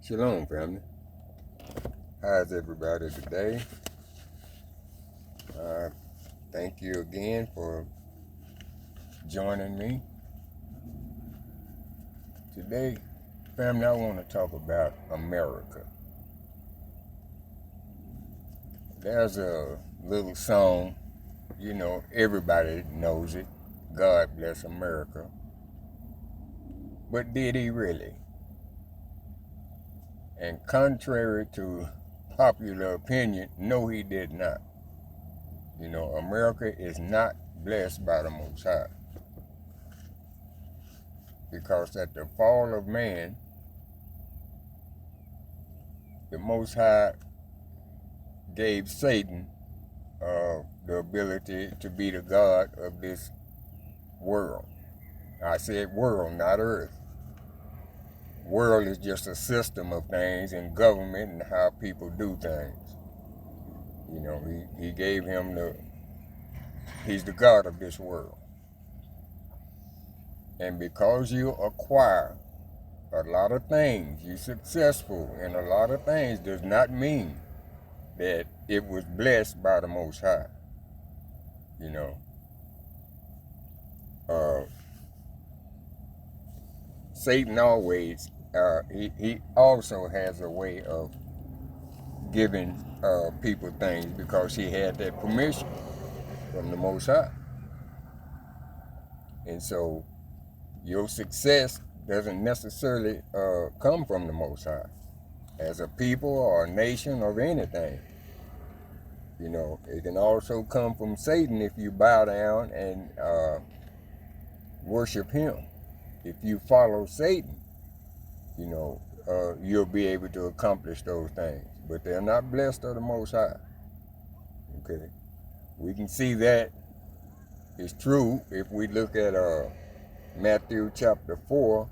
Shalom, family. How's everybody today? Uh, Thank you again for joining me. Today, family, I want to talk about America. There's a little song, everybody knows it. God bless America. But did he really? And contrary to popular opinion, no, he did not. America is not blessed by the Most High. Because at the fall of man, the Most High gave Satan the ability to be the God of this world. I said world, not earth. World is just a system of things and government and how people do things. He gave him he's the God of this world. And because you acquire a lot of things, you're successful in a lot of things, does not mean that it was blessed by the Most High. Satan always, he also has a way of giving people things because he had that permission from the Most High. And so your success doesn't necessarily come from the Most High as a people or a nation or anything. It can also come from Satan if you bow down and worship him. If you follow Satan, you'll be able to accomplish those things. But they're not blessed of the Most High. Okay? We can see that it's true if we look at Matthew chapter 4,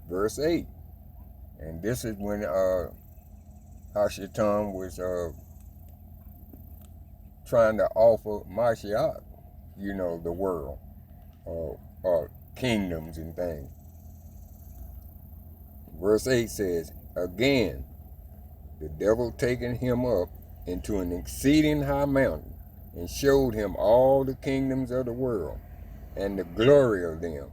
verse 8. And this is when Hashatan was trying to offer Mashiach, the world, or kingdoms and things. Verse 8 says, "Again, the devil taking him up into an exceeding high mountain, and showed him all the kingdoms of the world, and the glory of them,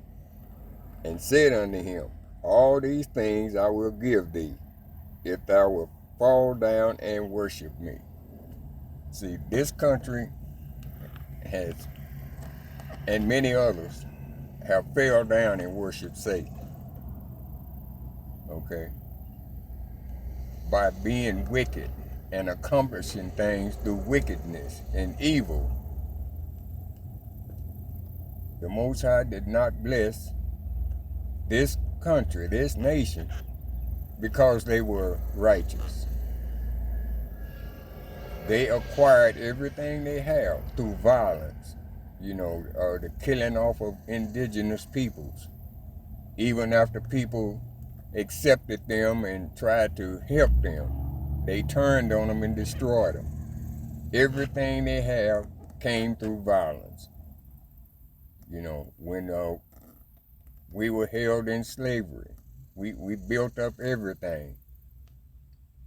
and said unto him, All these things I will give thee, if thou wilt fall down and worship me." See, this country has, and many others, have fell down and worshiped Satan. Okay? By being wicked and accomplishing things through wickedness and evil. The Most High did not bless this country, this nation, because they were righteous. They acquired everything they have through violence, the killing off of indigenous peoples. Even after people accepted them and tried to help them, they turned on them and destroyed them. Everything they have came through violence. When we were held in slavery, we built up everything.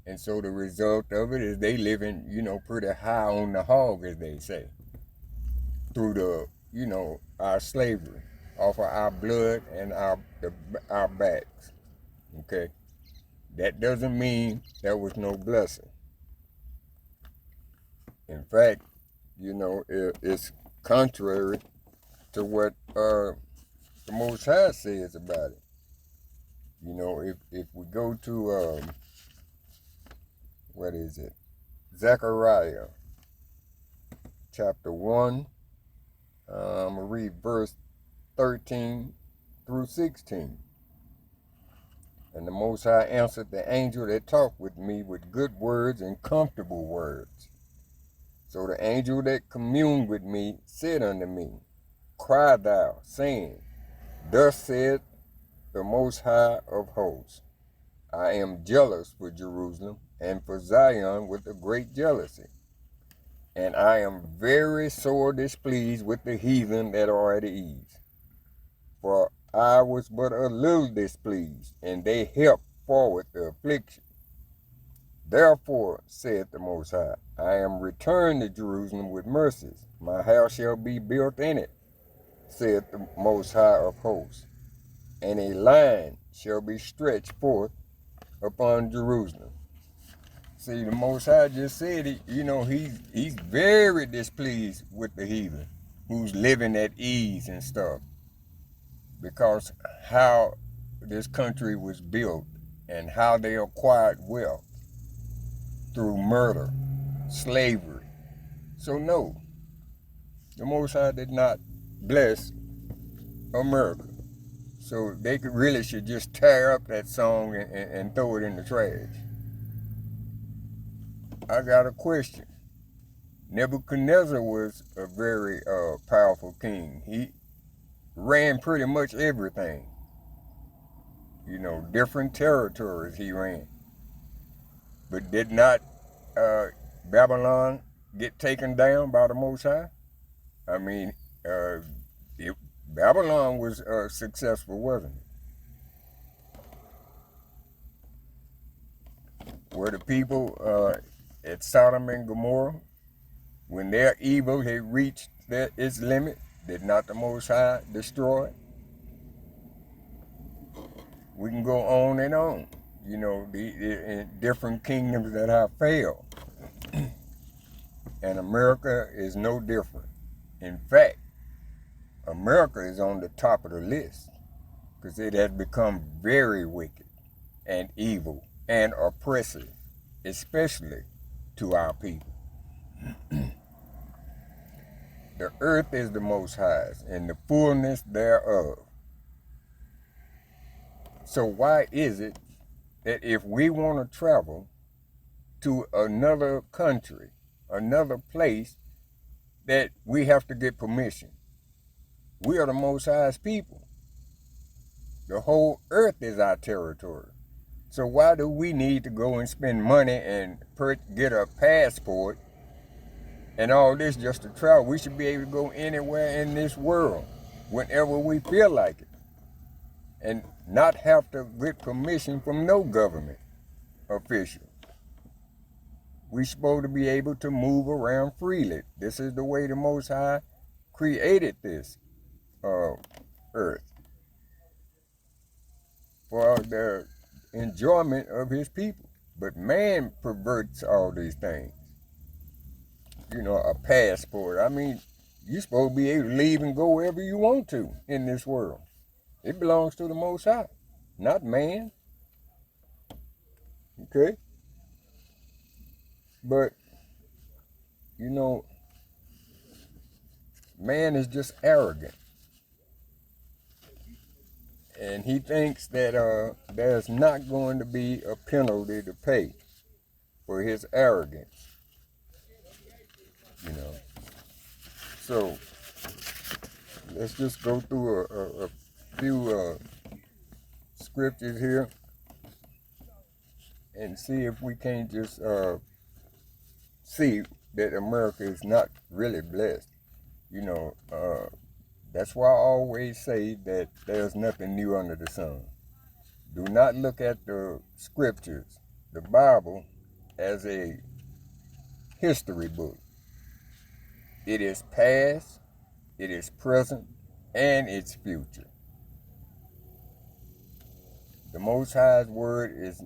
And so the result of it is they living, pretty high on the hog, as they say, through our slavery, off of our blood and our backs. Okay? That doesn't mean there was no blessing. In fact, it's contrary to what the Most High says about it. If we go to, what is it? Zechariah chapter 1, I'm going to read verse 13 through 16. "And the Most High answered the angel that talked with me with good words and comfortable words. So the angel that communed with me said unto me, Cry thou, saying, Thus said the Most High of hosts, I am jealous for Jerusalem and for Zion with a great jealousy. And I am very sore displeased with the heathen that are at ease. For I was but a little displeased, and they helped forward the affliction. Therefore, saith the Most High, I am returned to Jerusalem with mercies. My house shall be built in it, saith the Most High of hosts. And a line shall be stretched forth upon Jerusalem. See, the Most High just said it, he's very displeased with the heathen who's living at ease and stuff. Because how this country was built and how they acquired wealth through murder, slavery. So no, the Most High did not bless America. So they really should just tear up that song and throw it in the trash. I got a question. Nebuchadnezzar was a very powerful king. He ran pretty much everything. Different territories he ran. But did not Babylon get taken down by the Most High? I mean, Babylon was successful, wasn't it? Were the people at Sodom and Gomorrah, when their evil had reached its limit, did not the Most High destroy it? We can go on and on. The different kingdoms that have failed. And America is no different. In fact, America is on the top of the list because it has become very wicked and evil and oppressive, especially to our people. The earth is the Most High's and the fullness thereof. So why is it that if we want to travel to another country, another place, that we have to get permission? We are the Most High's people. The whole earth is our territory. So why do we need to go and spend money and get a passport and all this just to travel? We should be able to go anywhere in this world whenever we feel like it and not have to get permission from no government official. We're supposed to be able to move around freely. This is the way the Most High created this earth for the enjoyment of his people. But man perverts all these things. A passport. I mean, you're supposed to be able to leave and go wherever you want to in this world. It belongs to the Most High, not man. Okay? But, man is just arrogant. And he thinks that there's not going to be a penalty to pay for his arrogance. So, let's just go through a few scriptures here and see if we can't just see that America is not really blessed. That's why I always say that there's nothing new under the sun. Do not look at the scriptures, the Bible, as a history book. It is past, it is present, and it's future. The Most High's word is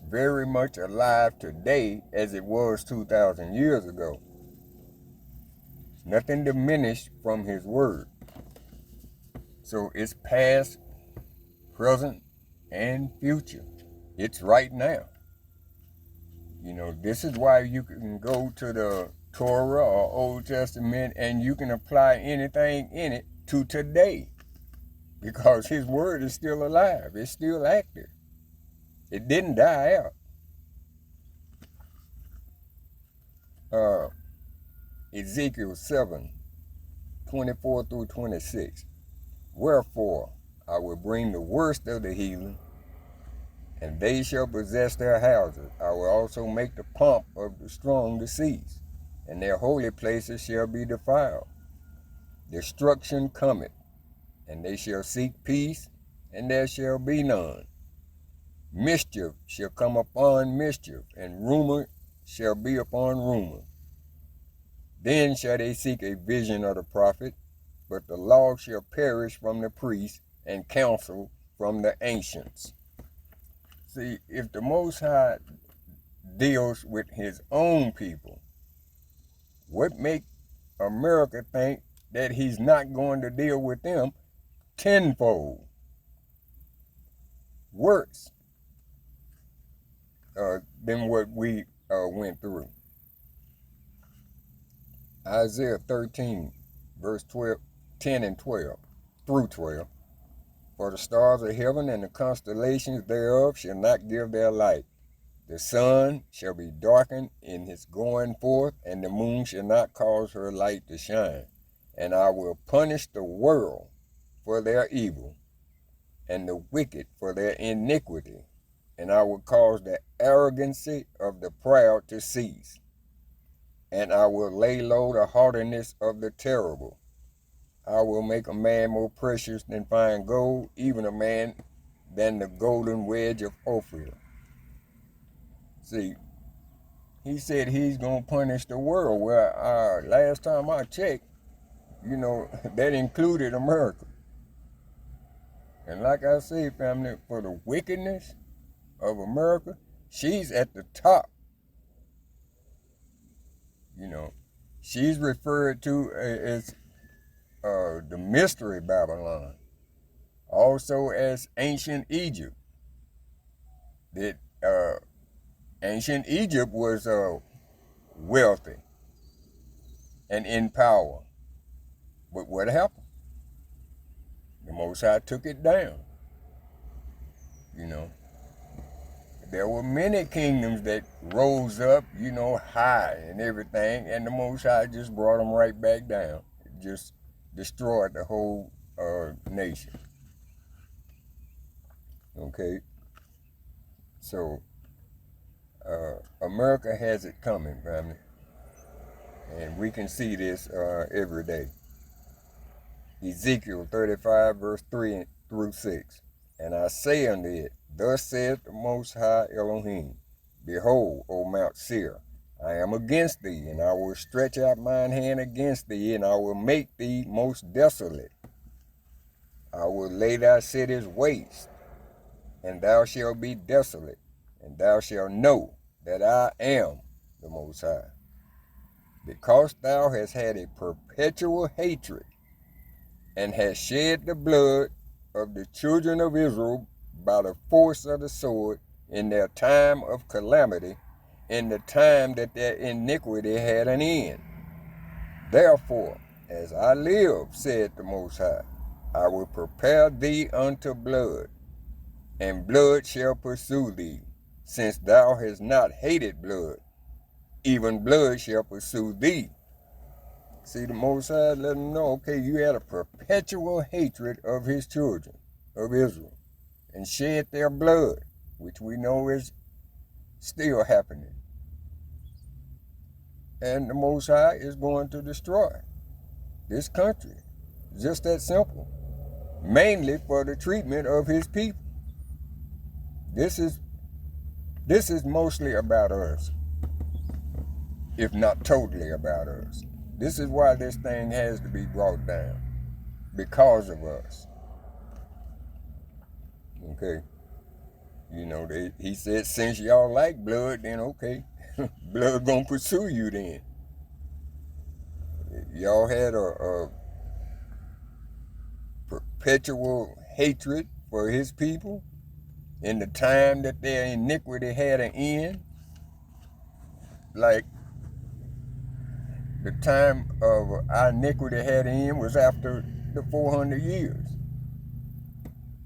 very much alive today as it was 2,000 years ago. Nothing diminished from his word. So it's past, present, and future. It's right now. This is why you can go to the Torah or Old Testament and you can apply anything in it to today. Because his word is still alive. It's still active. It didn't die out. Ezekiel 7:24 through 26. Wherefore I will bring the worst of the heathen, and they shall possess their houses. I will also make the pomp of the strong to cease, and their holy places shall be defiled. Destruction cometh, and they shall seek peace, and there shall be none. Mischief shall come upon mischief, and rumor shall be upon rumor. Then shall they seek a vision of the prophet, but the law shall perish from the priests, and counsel from the ancients. See, if the Most High deals with his own people, what make America think that he's not going to deal with them tenfold worse than what we went through? Isaiah 13, verse 12, 10 and 12 through 12. For the stars of heaven and the constellations thereof shall not give their light. The sun shall be darkened in his going forth, and the moon shall not cause her light to shine. And I will punish the world for their evil, and the wicked for their iniquity. And I will cause the arrogancy of the proud to cease. And I will lay low the haughtiness of the terrible. I will make a man more precious than fine gold, even a man than the golden wedge of Ophir. See, he said he's going to punish the world. Well, last time I checked, that included America. And like I say, family, for the wickedness of America, she's at the top. She's referred to as the Mystery Babylon, also as ancient Egypt. That ancient Egypt was wealthy and in power. But what happened? The Most High took it down. There were many kingdoms that rose up, high and everything, and the Most High just brought them right back down. It just destroyed the whole nation. Okay? So, America has it coming, family. And we can see this every day. Ezekiel 35, verse 3 through 6. And I say unto it, Thus saith the Most High Elohim, Behold, O Mount Seir, I am against thee, and I will stretch out mine hand against thee, and I will make thee most desolate. I will lay thy cities waste, and thou shalt be desolate, and thou shalt know that I am the Most High. Because thou hast had a perpetual hatred, and hast shed the blood of the children of Israel by the force of the sword in their time of calamity, in the time that their iniquity had an end. Therefore, as I live, said the Most High, I will prepare thee unto blood, and blood shall pursue thee, since thou hast not hated blood, even blood shall pursue thee. See, the Most High let them know, okay, you had a perpetual hatred of his children, of Israel, and shed their blood, which we know is still happening. And the Most High is going to destroy this country. Just that simple. Mainly for the treatment of his people. This is mostly about us, if not totally about us. This is why this thing has to be brought down, because of us. Okay? He said, since y'all like blood, then okay, blood gonna pursue you then. Y'all had a perpetual hatred for his people in the time that their iniquity had an end. Like, the time of our iniquity had an end was after the 400 years.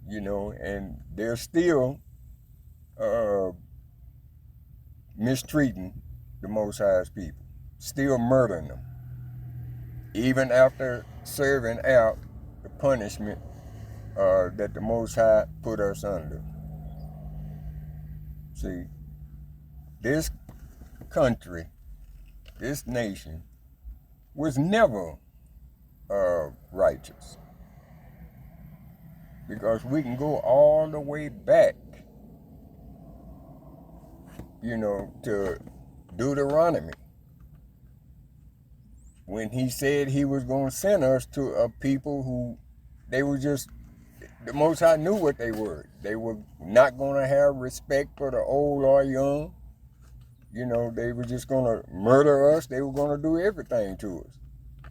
And they're still mistreating the Most High's people, still murdering them, even after serving out the punishment that the Most High put us under. See, this country, this nation, was never righteous. Because we can go all the way back to Deuteronomy, when he said he was going to send us to a people who they were just, the Most High knew what they were. They were not going to have respect for the old or young. They were just going to murder us. They were going to do everything to us.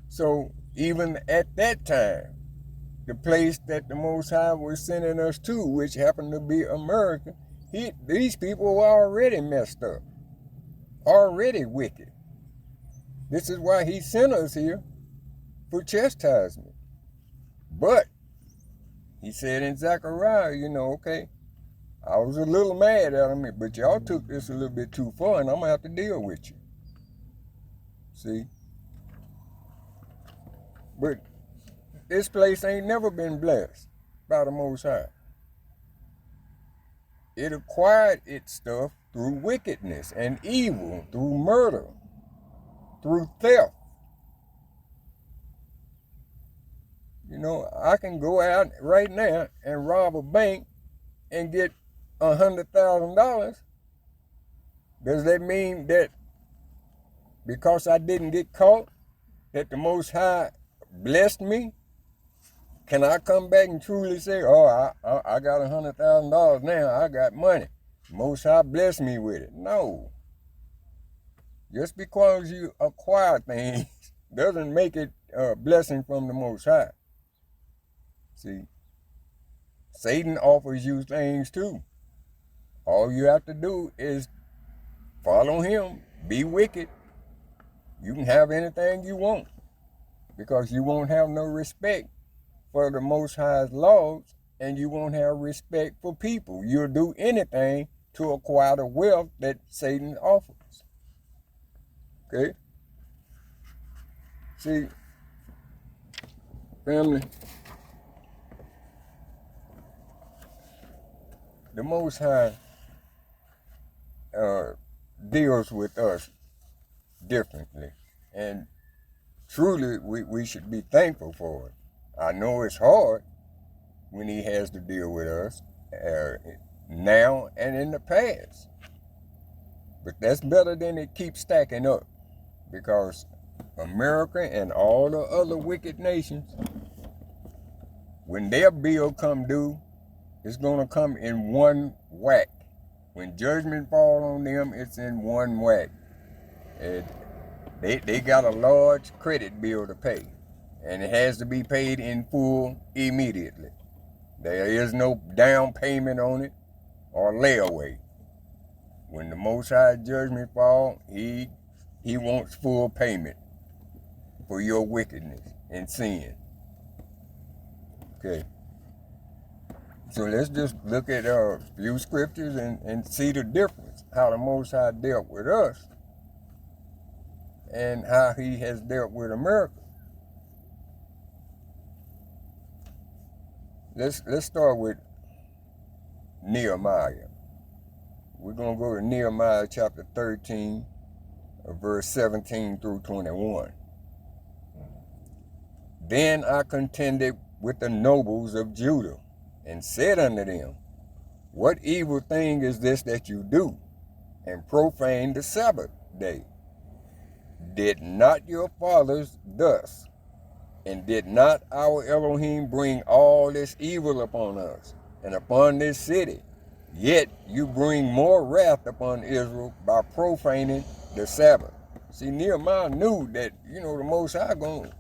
So even at that time, the place that the Most High was sending us to, which happened to be America, these people were already messed up, already wicked. This is why he sent us here, for chastisement. But he said in Zechariah, okay, I was a little mad at him, but y'all took this a little bit too far, and I'm going to have to deal with you. See? But this place ain't never been blessed by the Most High. It acquired its stuff through wickedness and evil, through murder, through theft. I can go out right now and rob a bank and get $100,000. Does that mean that because I didn't get caught, that the Most High blessed me? Can I come back and truly say, oh, I got $100,000 now, I got money, Most High blessed me with it? No. Just because you acquire things doesn't make it a blessing from the Most High. See, Satan offers you things too. All you have to do is follow him, be wicked. You can have anything you want, because you won't have no respect for the Most High's laws, and you won't have respect for people. You'll do anything to acquire the wealth that Satan offers. Okay? See, family, the Most High deals with us differently, and truly we should be thankful for it. I know it's hard when he has to deal with us now and in the past, but that's better than it keeps stacking up, because America and all the other wicked nations, when their bill come due, it's going to come in one whack. When judgment falls on them, it's in one whack. They got a large credit bill to pay, and it has to be paid in full immediately. There is no down payment on it or layaway. When the Most High judgment falls, he wants full payment for your wickedness and sin. Okay. So let's just look at a few scriptures and see the difference, how the Most High dealt with us and how he has dealt with America. Let's start with Nehemiah. We're going to go to Nehemiah chapter 13, verse 17 through 21. Then I contended with the nobles of Judah, and said unto them, what evil thing is this that you do, and profane the Sabbath day? Did not your fathers thus, and did not our Elohim bring all this evil upon us, and upon this city? Yet you bring more wrath upon Israel by profaning the Sabbath. See, Nehemiah knew that, the Most High going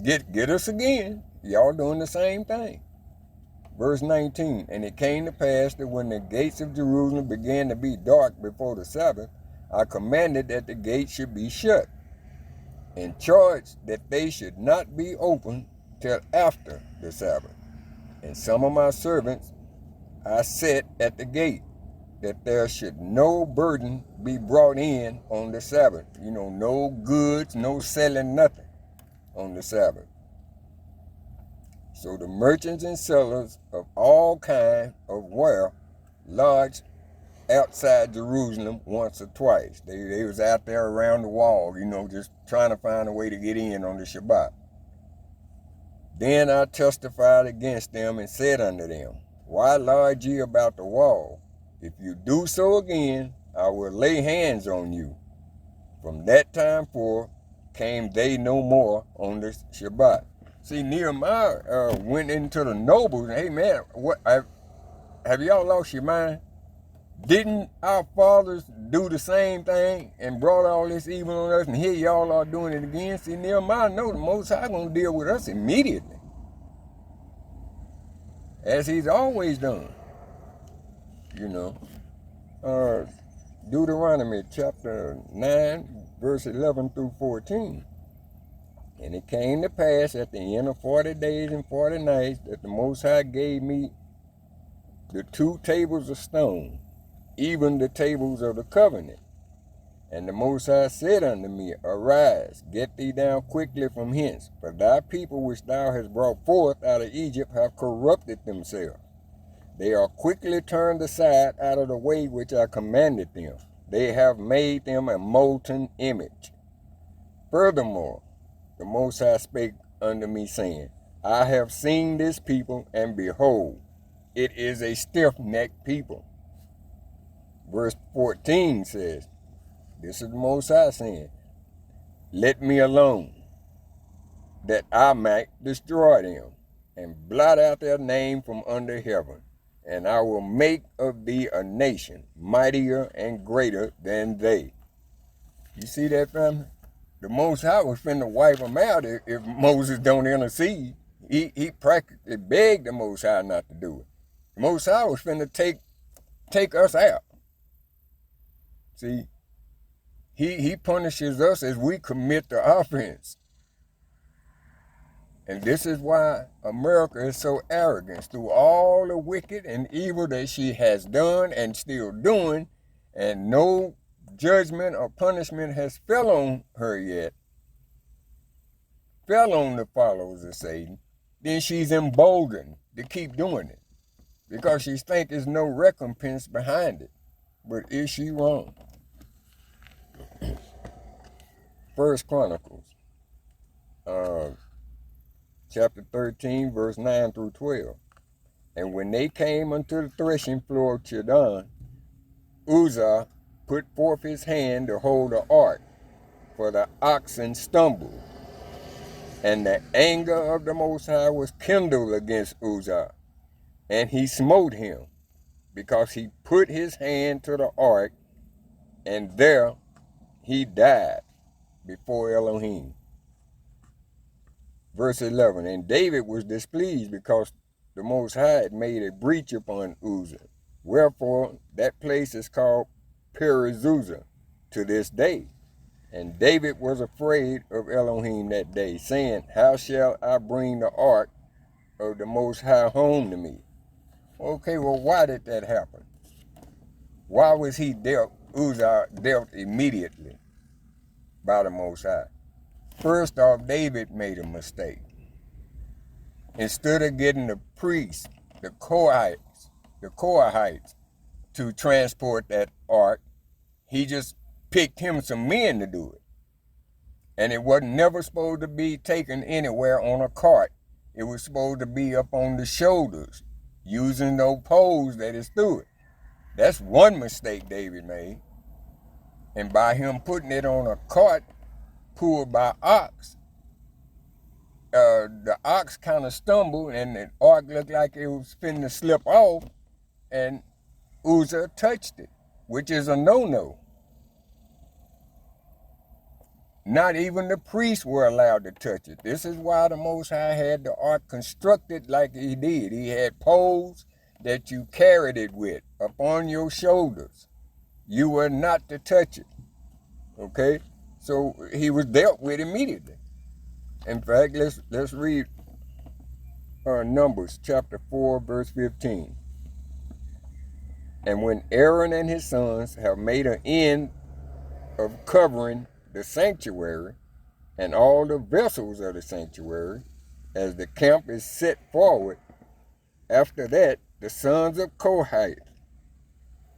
to get us again. Y'all doing the same thing. Verse 19, and it came to pass that when the gates of Jerusalem began to be dark before the Sabbath, I commanded that the gates should be shut, and charged that they should not be opened till after the Sabbath. And some of my servants I set at the gate, that there should no burden be brought in on the Sabbath. No goods, no selling nothing on the Sabbath. So the merchants and sellers of all kinds of ware lodged outside Jerusalem once or twice. They was out there around the wall, just trying to find a way to get in on the Shabbat. Then I testified against them and said unto them, why lodge ye about the wall? If you do so again, I will lay hands on you. From that time forth came they no more on the Shabbat. See, Nehemiah went into the nobles. Hey man, what have y'all lost your mind? Didn't our fathers do the same thing and brought all this evil on us, and here y'all are doing it again? See, Nehemiah know the Most High gonna deal with us immediately, as he's always done. You know, Deuteronomy chapter 9, verse 11 through 14. And it came to pass at the end of 40 days and 40 nights that the Most High gave me the 2 tables of stone, even the tables of the covenant. And the Most High said unto me, Arise, get thee down quickly from hence, for thy people which thou hast brought forth out of Egypt have corrupted themselves. They are quickly turned aside out of the way which I commanded them. They have made them a molten image. Furthermore, the Most High spake unto me, saying, I have seen this people, and behold, it is a stiff-necked people. Verse 14 says, this is the Most High saying, let me alone, that I might destroy them, and blot out their name from under heaven. And I will make of thee a nation mightier and greater than they. You see that, family? The Most High was finna wipe them out if Moses don't intercede. He practically begged the Most High not to do it. The Most High was finna take us out. See, he punishes us as we commit the offense. And this is why America is so arrogant. Through all the wicked and evil that she has done and still doing, and no judgment or punishment has fell on her yet, fell on the followers of Satan, then she's emboldened to keep doing it because she thinks there's no recompense behind it. But is she wrong? First Chronicles, chapter 13, verse 9 through 12. And when they came unto the threshing floor of Chidon, Uzzah put forth his hand to hold the ark, for the oxen stumbled. And the anger of the Most High was kindled against Uzzah, and he smote him, because he put his hand to the ark, and there he died before Elohim. Verse 11, and David was displeased because the Most High had made a breach upon Uzzah. Wherefore that place is called Perizuzah to this day. And David was afraid of Elohim that day, saying, how shall I bring the ark of the Most High home to me? Okay, well, why did that happen? Why was Uzzah dealt immediately by the Most High? First off, David made a mistake. Instead of getting the priests, the Korahites, to transport that ark, he just picked him some men to do it. And it wasn't never supposed to be taken anywhere on a cart. It was supposed to be up on the shoulders, using those poles that is through it. That's one mistake David made. And by him putting it on a cart pulled by ox, the ox kind of stumbled and the ark looked like it was finna slip off, and Uzzah touched it, which is a no-no. Not even the priests were allowed to touch it. This is why the Most High had the ark constructed like he did. He had poles that you carried it with upon your shoulders. You were not to touch it. Okay? So he was dealt with immediately. In fact, let's read Numbers chapter 4, verse 15. And when Aaron and his sons have made an end of covering the sanctuary and all the vessels of the sanctuary, as the camp is set forward, after that the sons of Kohath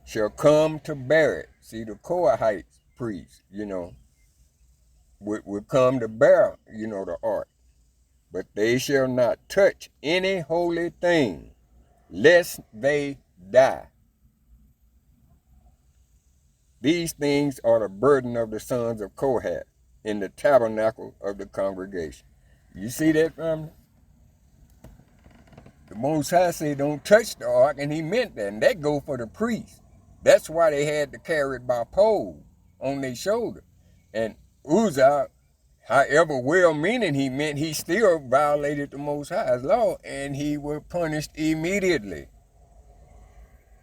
shall come to bear it. See, the Kohath priests, would come to bear, the ark. But they shall not touch any holy thing, lest they die. These things are the burden of the sons of Kohath in the tabernacle of the congregation. You see that, family? The Most High said don't touch the ark, and he meant that, and that go for the priests. That's why they had to carry it by pole on their shoulder. And Uzzah, however well-meaning he meant, he still violated the Most High's law, and he was punished immediately.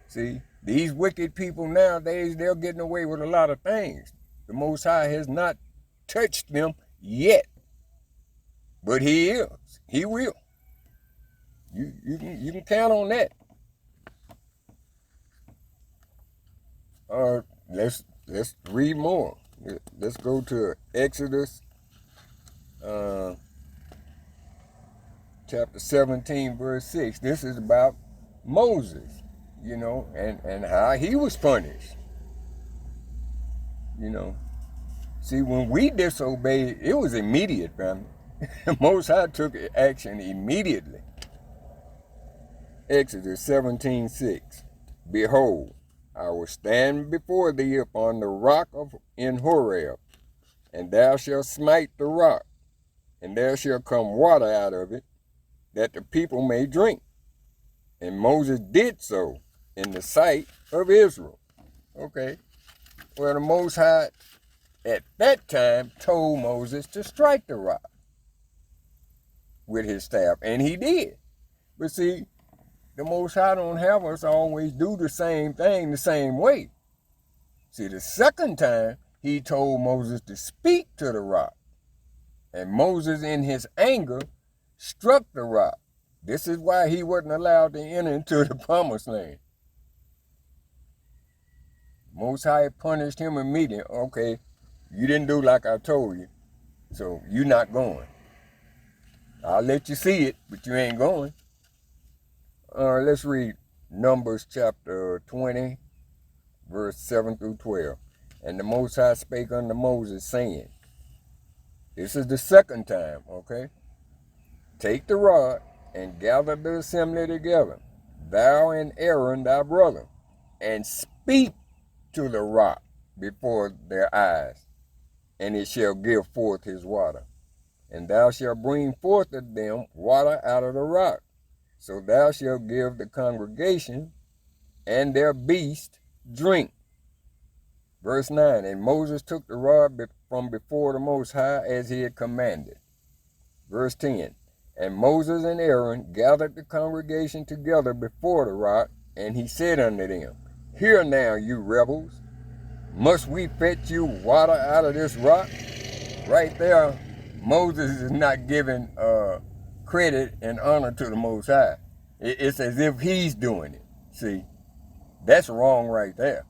See, these wicked people nowadays, they're getting away with a lot of things. The Most High has not touched them yet, but he is. He will. You can count on that. Let's read more. Let's go to Exodus chapter 17, verse 6. This is about Moses, you know, and how he was punished. You know, see, when we disobeyed, it was immediate, family. Most High took action immediately. Exodus 17:6. Behold, I will stand before thee upon the rock in Horeb, and thou shalt smite the rock, and there shall come water out of it, that the people may drink. And Moses did so in the sight of Israel. Okay. Well, the Most High at that time told Moses to strike the rock with his staff, and he did. But see, the Most High don't have us always do the same thing the same way. See, the second time, he told Moses to speak to the rock. And Moses, in his anger, struck the rock. This is why he wasn't allowed to enter into the promised land. Most High punished him immediately. Okay, you didn't do like I told you, so you're not going. I'll let you see it, but you ain't going. Let's read Numbers chapter 20, verse 7 through 12. And the Most High spake unto Moses, saying, this is the second time, okay? Take the rod and gather the assembly together, thou and Aaron thy brother, and speak to the rock before their eyes, and it shall give forth his water. And thou shalt bring forth to them water out of the rock. So thou shalt give the congregation and their beast drink. Verse 9, and Moses took the rod from before the Most High as he had commanded. Verse 10, and Moses and Aaron gathered the congregation together before the rock, and he said unto them, hear now, you rebels, must we fetch you water out of this rock? Right there, Moses is not giving credit and honor to the Most High. It's as if he's doing it. See, that's wrong right there.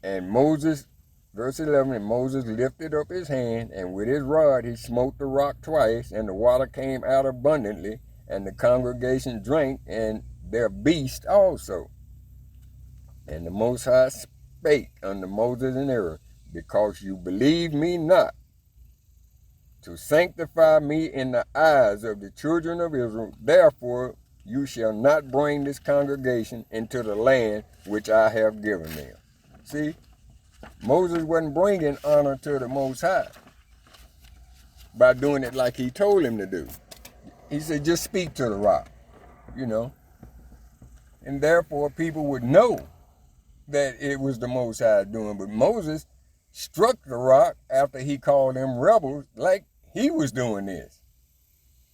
And Moses, verse 11, and Moses lifted up his hand, and with his rod he smote the rock twice, and the water came out abundantly, and the congregation drank, and their beast also. And the Most High spake unto Moses and Aaron, because you believe me not, to sanctify me in the eyes of the children of Israel, therefore you shall not bring this congregation into the land which I have given them. See, Moses wasn't bringing honor to the Most High by doing it like he told him to do. He said, just speak to the rock, you know. And therefore people would know that it was the Most High doing. But Moses struck the rock after he called them rebels like he was doing this,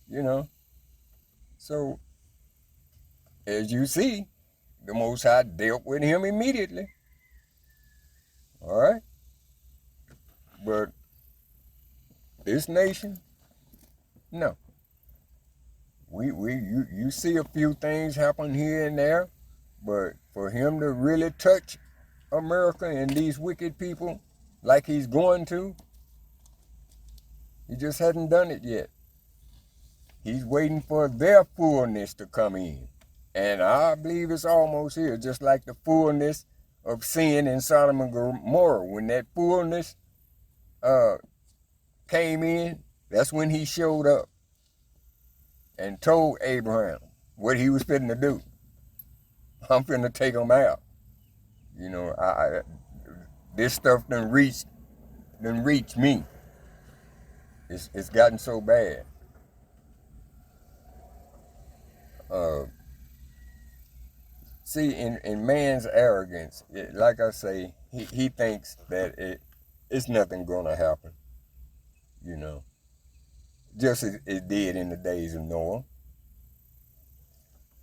you know. So, as you see, the Most High dealt with him immediately. All right? But this nation, no. You see a few things happen here and there, but for him to really touch America and these wicked people like he's going to, he just hasn't done it yet. He's waiting for their fullness to come in. And I believe it's almost here, just like the fullness of sin in Sodom and Gomorrah. When that fullness came in, that's when he showed up and told Abraham what he was fitting to do. I'm finna take them out. You know, this stuff done reached me. It's gotten so bad. See, in man's arrogance, like I say, he thinks that it's nothing gonna happen. You know, just as it did in the days of Noah.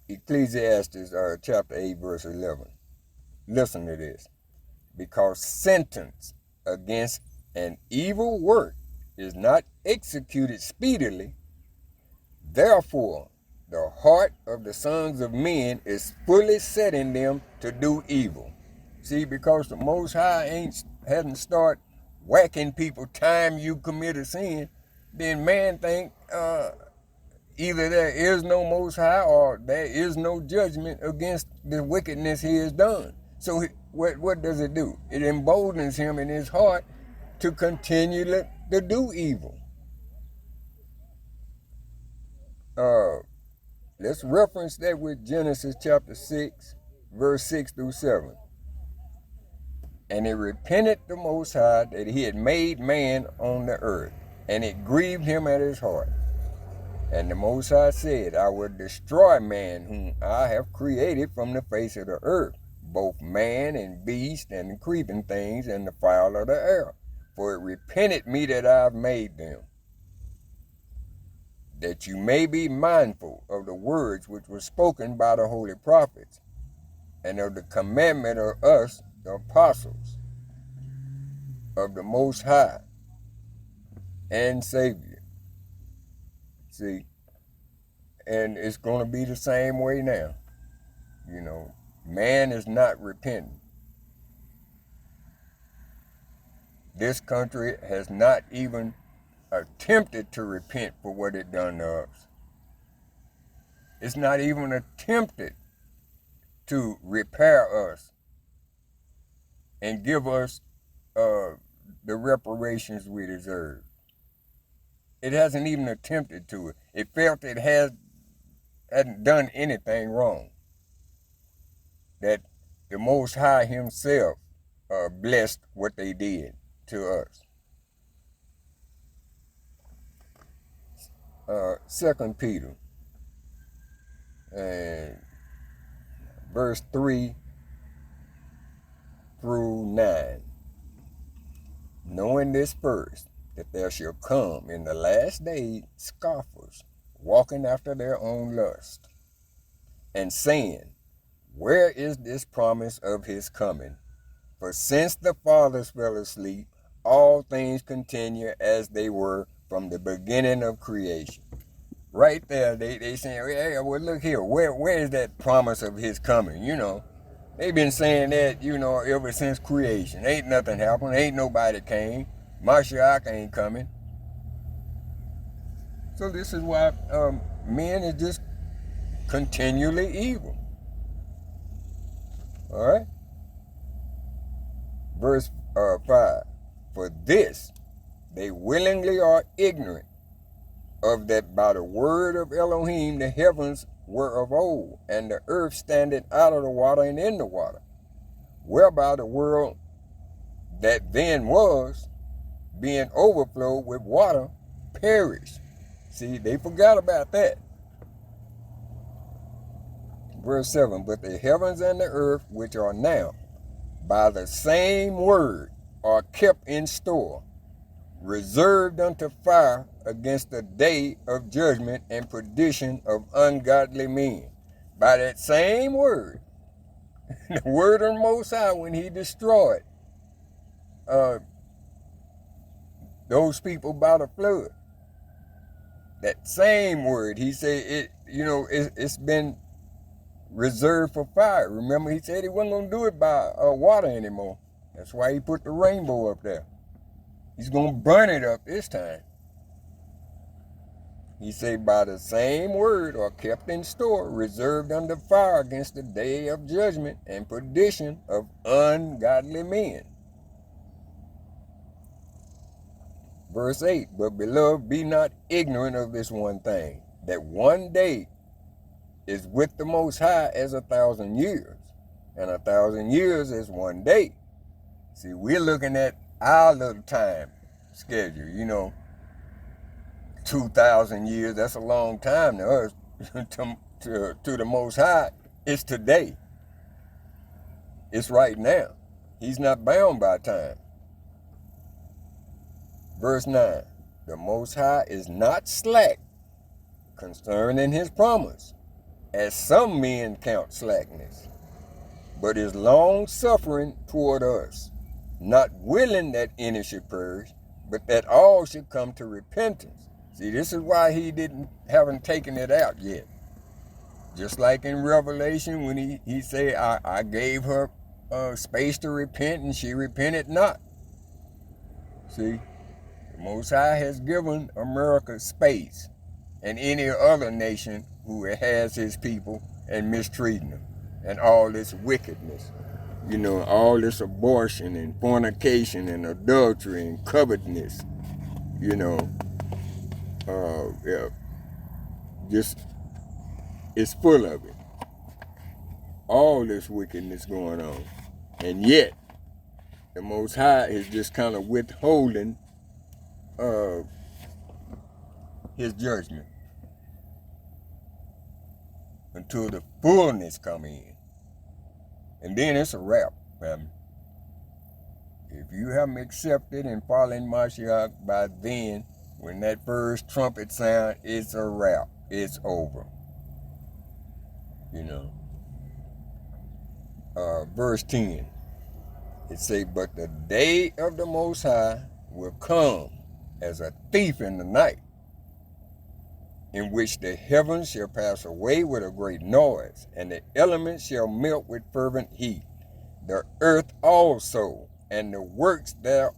Ecclesiastes chapter 8, verse 11. Listen to this. Because sentence against an evil work is not executed speedily, therefore the heart of the sons of men is fully setting them to do evil. See, because the Most High hadn't started whacking people time you commit a sin, then man think either there is no Most High or there is no judgment against the wickedness he has done. So what does it do? It emboldens him in his heart to continue to do evil. Let's reference that with Genesis chapter 6, verse 6 through 7. And it repented the Most High that he had made man on the earth, and it grieved him at his heart. And the Most High said, I will destroy man whom I have created from the face of the earth, both man and beast and creeping things and the fowl of the air. For it repented me that I have made them. That you may be mindful of the words which were spoken by the holy prophets, and of the commandment of us, the apostles, of the Most High and Savior. See, and it's going to be the same way now. You know, man is not repenting. This country has not even attempted to repent for what it done to us. It's not even attempted to repair us and give us the reparations we deserve. It hasn't even attempted to it. It felt it hadn't done anything wrong. That the Most High himself blessed what they did to us. 2 Peter and verse 3 through 9. Knowing this first, that there shall come in the last days scoffers, walking after their own lust, and saying, where is this promise of his coming? For since the fathers fell asleep, all things continue as they were from the beginning of creation. Right there, they saying, hey, well, look here, where is that promise of his coming? You know, they've been saying that, you know, ever since creation. Ain't nothing happened. Ain't nobody came. Mashiach ain't coming. So this is why men is just continually evil. All right? Verse 5. For this, they willingly are ignorant of that by the word of Elohim the heavens were of old, and the earth standing out of the water and in the water, whereby the world that then was, being overflowed with water, perished. See, they forgot about that. Verse 7, but the heavens and the earth, which are now, by the same word, are kept in store, reserved unto fire against the day of judgment and perdition of ungodly men. By that same word, the word of the Most High, when he destroyed those people by the flood, that same word, he said, it's been reserved for fire. Remember, he said he wasn't going to do it by water anymore. That's why he put the rainbow up there. He's going to burn it up this time. He said, by the same word are kept in store, reserved under fire against the day of judgment and perdition of ungodly men. Verse 8, but beloved, be not ignorant of this one thing, that one day is with the Most High as 1,000 years, And 1,000 years is one day. See, we're looking at our little time schedule, 2,000 years, that's a long time to us. to the Most High, it's today. It's right now. He's not bound by time. Verse 9, the Most High is not slack concerning his promise, as some men count slackness, but is long-suffering toward us, not willing that any should perish, but that all should come to repentance. See, this is why he haven't taken it out yet. Just like in Revelation when he said, I gave her space to repent and she repented not. See, the Most High has given America space and any other nation who has his people and mistreating them and all this wickedness. All this abortion and fornication and adultery and covetousness. Yeah, just it's full of it. All this wickedness going on. And yet, the Most High is just kind of withholding his judgment until the fullness come in. And then it's a wrap, family. If you haven't accepted and following Mashiach by then, when that first trumpet sound, it's a wrap. It's over. Verse 10, it say, but the day of the Most High will come as a thief in the night, in which the heavens shall pass away with a great noise, and the elements shall melt with fervent heat. The earth also, and the works that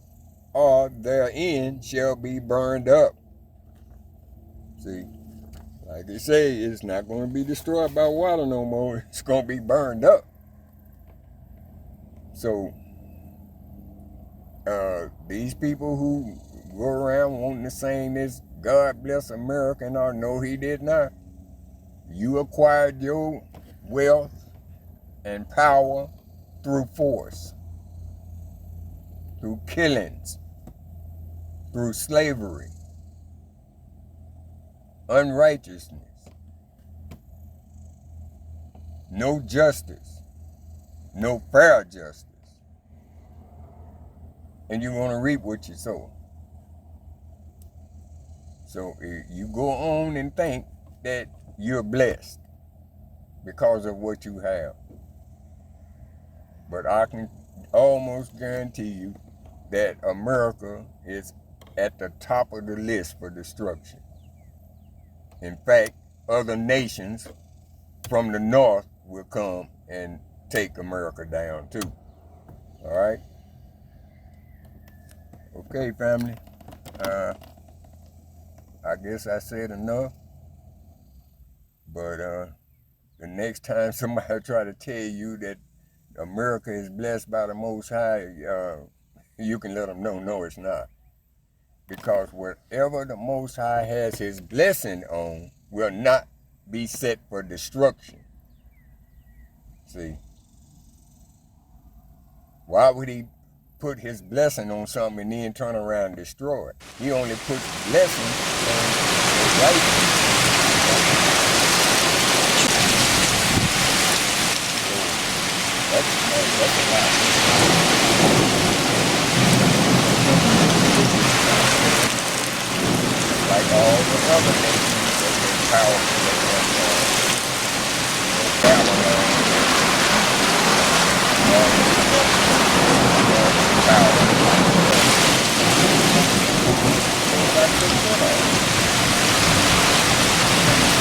are therein shall be burned up. See, like they say, it's not going to be destroyed by water no more. It's going to be burned up. So, these people who go around wanting to sing this God bless America and all, no, he did not. You acquired your wealth and power through force, through killings, through slavery, unrighteousness, no justice, no fair justice. And you're going to reap what you sow. So you go on and think that you're blessed because of what you have. But I can almost guarantee you that America is at the top of the list for destruction. In fact, other nations from the north will come and take America down too. All right? Okay, family. I guess I said enough. But the next time somebody try to tell you that America is blessed by the Most High, you can let them know, no, it's not. Because whatever the Most High has his blessing on will not be set for destruction. See? Why would he put his blessing on something and then turn around and destroy it? He only puts blessing on the righteous. That's a lot. Like all the other nations that were powerful at one time. Babylon, all the power. That's the point.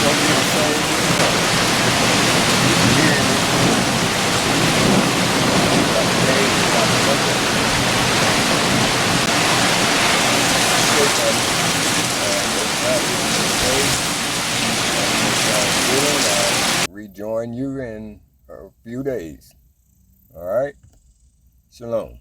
Don't be afraid to rejoin you in a few days. All right? Shalom.